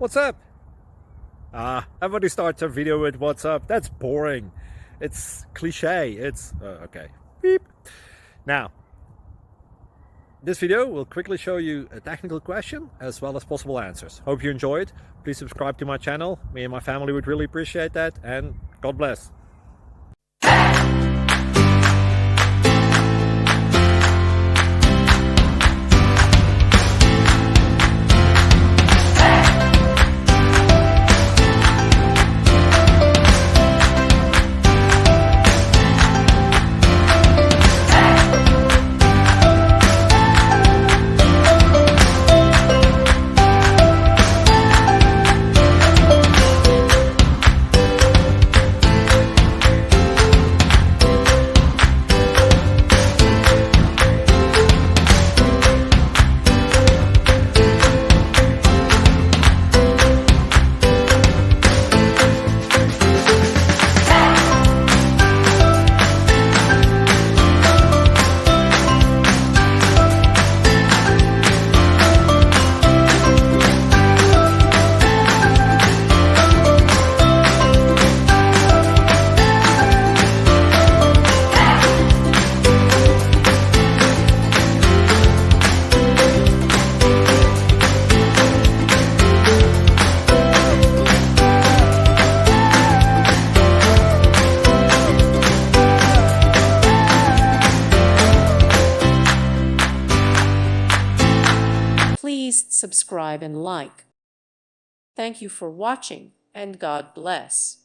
What's up? Everybody starts a video with what's up. That's boring. It's cliche. It's okay. Beep. Now, this video will quickly show you a technical question as well as possible answers. Hope you enjoyed. Please subscribe to my channel. Me and my family would really appreciate that, and God bless. Please subscribe and like. Thank you for watching, and God bless.